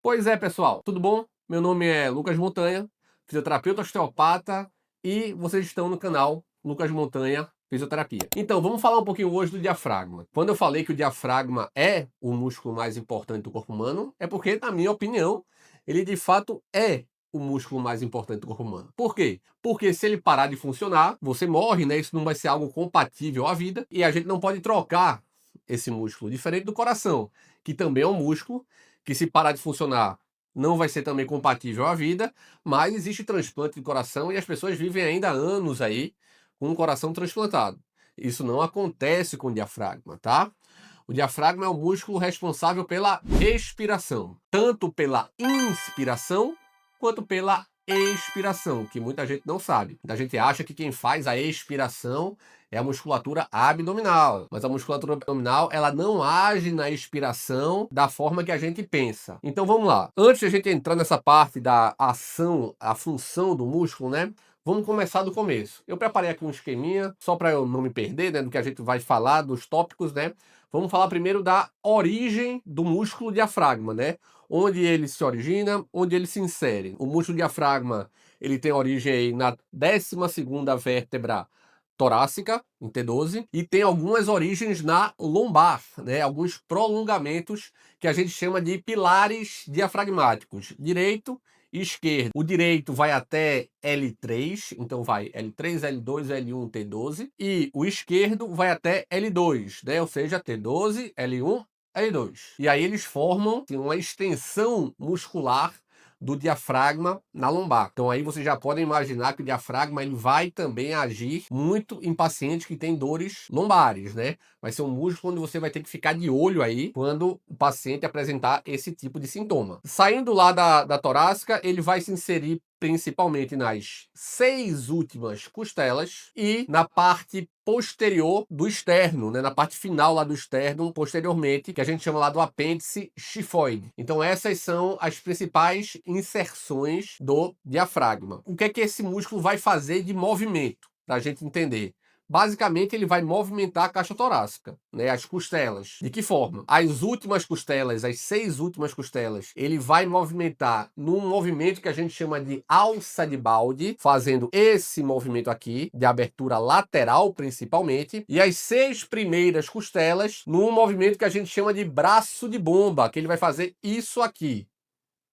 Pois é, pessoal, tudo bom? Meu nome é Lucas Montanha, fisioterapeuta osteopata, e vocês estão no canal Lucas Montanha Fisioterapia. Então, vamos falar um pouquinho hoje do diafragma. Quando eu falei que o diafragma é o músculo mais importante do corpo humano, é porque, na minha opinião, ele de fato é o músculo mais importante do corpo humano. Por quê? Porque se ele parar de funcionar, você morre, né? Isso não vai ser algo compatível à vida, e a gente não pode trocar esse músculo, diferente do coração, que também é um músculo que, se parar de funcionar, não vai ser também compatível à vida, mas existe transplante de coração e as pessoas vivem ainda anos aí com um coração transplantado. Isso não acontece com o diafragma, tá? O diafragma é o músculo responsável pela respiração, tanto pela inspiração quanto pela expiração, que muita gente não sabe. Muita gente acha que quem faz a expiração é a musculatura abdominal, mas a musculatura abdominal ela não age na expiração da forma que a gente pensa. Então vamos lá. Antes de a gente entrar nessa parte da ação, a função do músculo, né? Vamos começar do começo. Eu preparei aqui um esqueminha, só para eu não me perder, né, do que a gente vai falar, dos tópicos, né? Vamos falar primeiro da origem do músculo diafragma, né? Onde ele se origina, onde ele se insere. O músculo diafragma, ele tem origem aí na 12ª vértebra torácica, em T12, e tem algumas origens na lombar, né? Alguns prolongamentos que a gente chama de pilares diafragmáticos, direito e esquerdo. O direito vai até L3, então vai L3, L2, L1, T12, e o esquerdo vai até L2, né? Ou seja, T12, L1, L2. E aí eles formam uma extensão muscular do diafragma na lombar. Então aí você já pode imaginar que o diafragma ele vai também agir muito em pacientes que têm dores lombares, né? Vai ser um músculo onde você vai ter que ficar de olho aí quando o paciente apresentar esse tipo de sintoma. Saindo lá da torácica, ele vai se inserir principalmente nas 6 últimas costelas e na parte posterior do externo, né? Na parte final lá do externo, posteriormente, que a gente chama lá do apêndice xifoide. Então essas são as principais inserções do diafragma. O que é que esse músculo vai fazer de movimento, para a gente entender? Basicamente, ele vai movimentar a caixa torácica, né, as costelas. De que forma? As últimas costelas, as 6 últimas costelas, ele vai movimentar num movimento que a gente chama de alça de balde, fazendo esse movimento aqui, de abertura lateral principalmente, e as 6 primeiras costelas num movimento que a gente chama de braço de bomba, que ele vai fazer isso aqui,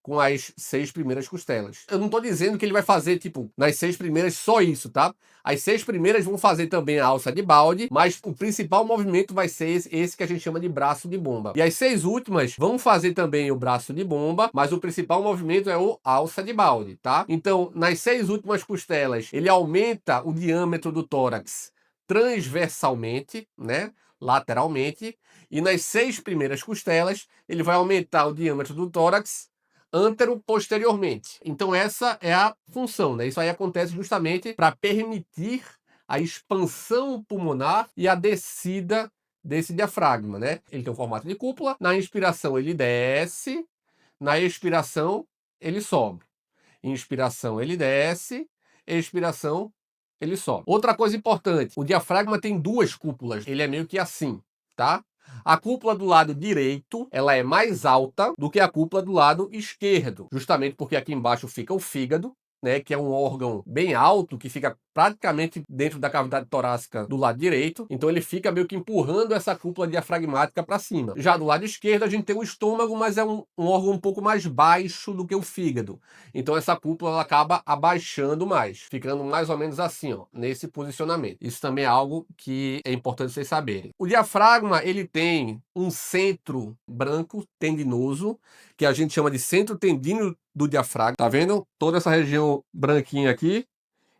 com as 6 primeiras costelas. Eu não tô dizendo que ele vai fazer, tipo, nas 6 primeiras só isso, tá? As 6 primeiras vão fazer também a alça de balde, mas o principal movimento vai ser esse que a gente chama de braço de bomba. E as 6 últimas vão fazer também o braço de bomba, mas o principal movimento é o alça de balde, tá? Então, nas 6 últimas costelas, ele aumenta o diâmetro do tórax transversalmente, né? Lateralmente, e nas 6 primeiras costelas, ele vai aumentar o diâmetro do tórax antero-posteriormente. Então essa é a função, né? Isso aí acontece justamente para permitir a expansão pulmonar e a descida desse diafragma, né? Ele tem um formato de cúpula, na inspiração ele desce, na expiração ele sobe. Inspiração ele desce, expiração ele sobe. Outra coisa importante, o diafragma tem 2 cúpulas, ele é meio que assim, tá? A cúpula do lado direito, ela é mais alta do que a cúpula do lado esquerdo, justamente porque aqui embaixo fica o fígado, né, que é um órgão bem alto, que fica praticamente dentro da cavidade torácica do lado direito, então ele fica meio que empurrando essa cúpula diafragmática para cima. Já do lado esquerdo a gente tem o estômago, mas é um órgão um pouco mais baixo do que o fígado, então essa cúpula ela acaba abaixando mais, ficando mais ou menos assim, ó, nesse posicionamento. Isso também é algo que é importante vocês saberem. O diafragma ele tem um centro branco tendinoso, que a gente chama de centro tendíneo do diafragma. Tá vendo? Toda essa região branquinha aqui,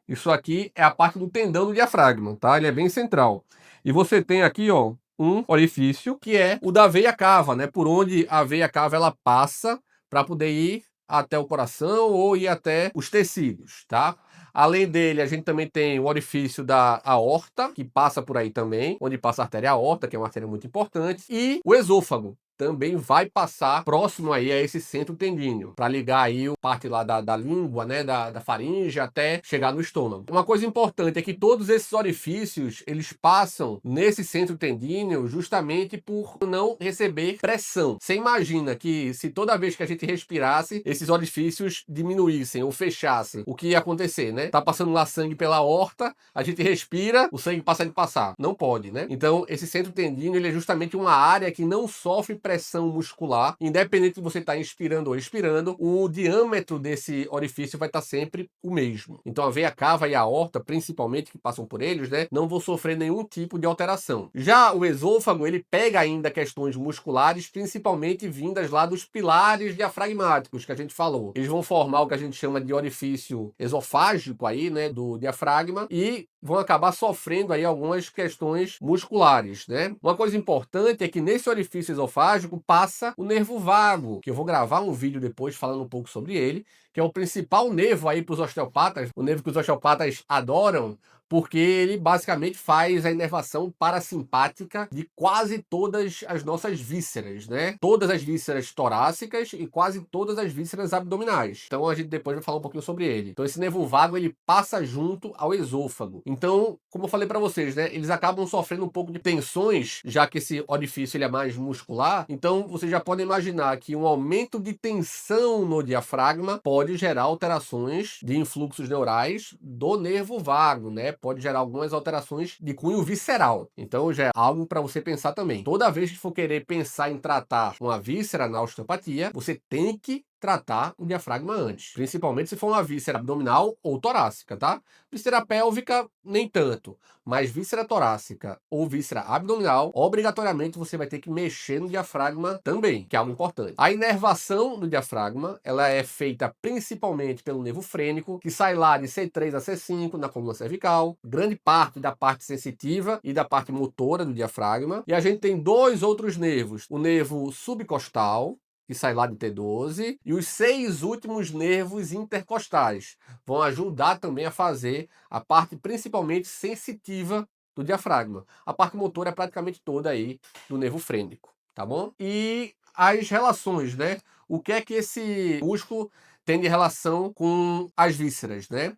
isso aqui é a parte do tendão do diafragma, tá? Ele é bem central. E você tem aqui, ó, um orifício que é o da veia cava, né? Por onde a veia cava ela passa para poder ir até o coração ou ir até os tecidos, tá? Além dele, a gente também tem o orifício da aorta, que passa por aí também, onde passa a artéria aorta, que é uma artéria muito importante, e o esôfago. também vai passar próximo aí a esse centro tendíneo, para ligar aí a parte lá da língua, né, da faringe até chegar no estômago. Uma coisa importante é que todos esses orifícios, eles passam nesse centro tendíneo justamente por não receber pressão. Você imagina que se toda vez que a gente respirasse, esses orifícios diminuíssem ou fechassem, o que ia acontecer, né? Tá passando lá sangue pela aorta, a gente respira, o sangue passa de passar. Não pode, né? Então, esse centro tendíneo, ele é justamente uma área que não sofre pressão muscular, independente de você estar inspirando ou expirando, o diâmetro desse orifício vai estar sempre o mesmo. Então, a veia cava e a aorta, principalmente, que passam por eles, né, não vão sofrer nenhum tipo de alteração. Já o esôfago, ele pega ainda questões musculares, principalmente vindas lá dos pilares diafragmáticos que a gente falou. Eles vão formar o que a gente chama de orifício esofágico aí, né, do diafragma, e vão acabar sofrendo aí algumas questões musculares, né? Uma coisa importante é que nesse orifício esofágico passa o nervo vago, que eu vou gravar um vídeo depois falando um pouco sobre ele, que é o principal nervo aí para os osteopatas, o nervo que os osteopatas adoram, porque ele basicamente faz a inervação parasimpática de quase todas as nossas vísceras, né? Todas as vísceras torácicas e quase todas as vísceras abdominais. Então a gente depois vai falar um pouquinho sobre ele. Então esse nervo vago, ele passa junto ao esôfago. Então, como eu falei para vocês, né? Eles acabam sofrendo um pouco de tensões, já que esse orifício ele é mais muscular. Então vocês já podem imaginar que um aumento de tensão no diafragma pode gerar alterações de influxos neurais do nervo vago, né? Pode gerar algumas alterações de cunho visceral. Então já é algo para você pensar também. Toda vez que for querer pensar em tratar uma víscera na osteopatia, você tem que tratar o diafragma antes, principalmente se for uma víscera abdominal ou torácica, tá? Víscera pélvica, nem tanto, mas víscera torácica ou víscera abdominal, obrigatoriamente você vai ter que mexer no diafragma também, que é algo importante. A inervação do diafragma, ela é feita principalmente pelo nervo frênico, que sai lá de C3 a C5 na coluna cervical, grande parte da parte sensitiva e da parte motora do diafragma, e a gente tem dois outros nervos, o nervo subcostal, que sai lá de T12, e os 6 últimos nervos intercostais vão ajudar também a fazer a parte principalmente sensitiva do diafragma. A parte motora é praticamente toda aí do nervo frênico, tá bom? E as relações, né? O que é que esse músculo tem de relação com as vísceras, né?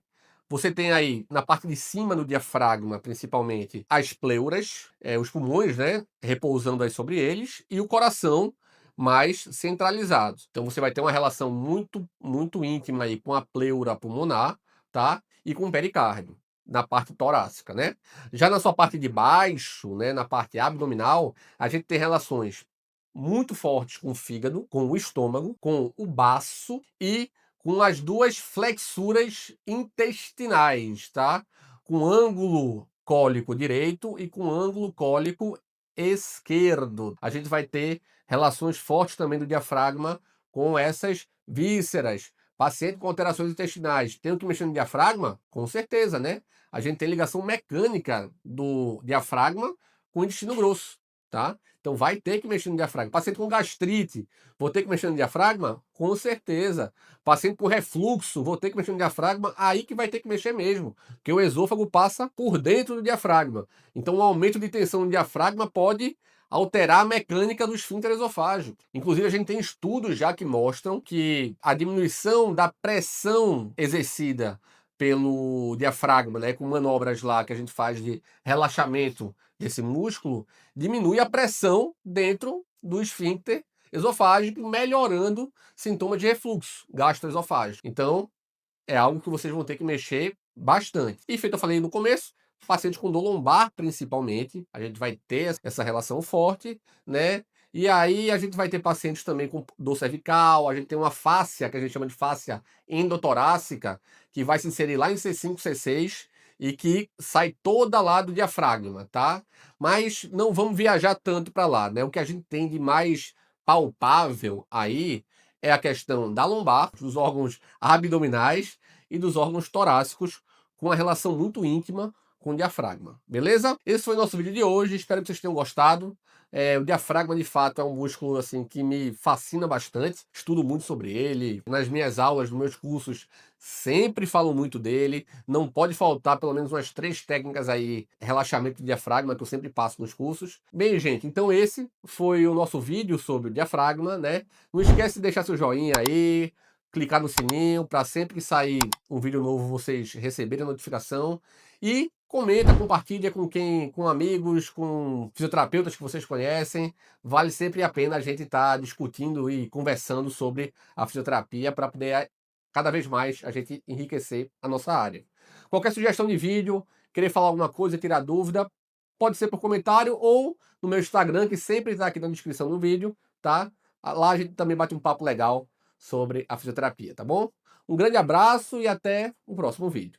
Você tem aí, na parte de cima do diafragma, principalmente, as pleuras, os pulmões, né? Repousando aí sobre eles, e o coração, mais centralizados. Então você vai ter uma relação muito íntima aí com a pleura pulmonar, tá? E com o pericárdio, na parte torácica, né? Já na sua parte de baixo, né, na parte abdominal, a gente tem relações muito fortes com o fígado, com o estômago, com o baço e com as duas flexuras intestinais, tá? Com ângulo cólico direito e com ângulo cólico esquerdo. A gente vai ter relações fortes também do diafragma com essas vísceras. Paciente com alterações intestinais, tem que mexer no diafragma? Com certeza, né? A gente tem ligação mecânica do diafragma com o intestino grosso, tá? Então vai ter que mexer no diafragma. Paciente com gastrite, vou ter que mexer no diafragma? Com certeza. Paciente com refluxo, vou ter que mexer no diafragma? Aí que vai ter que mexer mesmo, porque o esôfago passa por dentro do diafragma. Então um aumento de tensão no diafragma pode alterar a mecânica do esfíncter esofágico. Inclusive, a gente tem estudos já que mostram que a diminuição da pressão exercida pelo diafragma, né, com manobras lá que a gente faz de relaxamento desse músculo, diminui a pressão dentro do esfíncter esofágico, melhorando sintomas de refluxo gastroesofágico. Então, é algo que vocês vão ter que mexer bastante. E feito eu falei no começo, paciente com dor lombar, principalmente, a gente vai ter essa relação forte, né? E aí a gente vai ter pacientes também com dor cervical, a gente tem uma fáscia, que a gente chama de fáscia endotorácica, que vai se inserir lá em C5, C6 e que sai toda lá do diafragma, tá? Mas não vamos viajar tanto para lá, né? O que a gente tem de mais palpável aí é a questão da lombar, dos órgãos abdominais e dos órgãos torácicos, com uma relação muito íntima com o diafragma, beleza? Esse foi o nosso vídeo de hoje, espero que vocês tenham gostado. O diafragma, de fato, é um músculo assim que me fascina bastante, estudo muito sobre ele, nas minhas aulas, nos meus cursos, sempre falo muito dele, não pode faltar pelo menos umas 3 técnicas aí, relaxamento do diafragma, que eu sempre passo nos cursos. Bem, gente, então esse foi o nosso vídeo sobre o diafragma, né? Não esquece de deixar seu joinha aí, clicar no sininho para sempre que sair um vídeo novo vocês receberem a notificação e comenta, compartilha com amigos, com fisioterapeutas que vocês conhecem. Vale sempre a pena a gente estar discutindo e conversando sobre a fisioterapia para poder cada vez mais a gente enriquecer a nossa área. Qualquer sugestão de vídeo, querer falar alguma coisa, tirar dúvida, pode ser por comentário ou no meu Instagram, que sempre está aqui na descrição do vídeo, tá? Lá a gente também bate um papo legal sobre a fisioterapia, tá bom? Um grande abraço e até o próximo vídeo.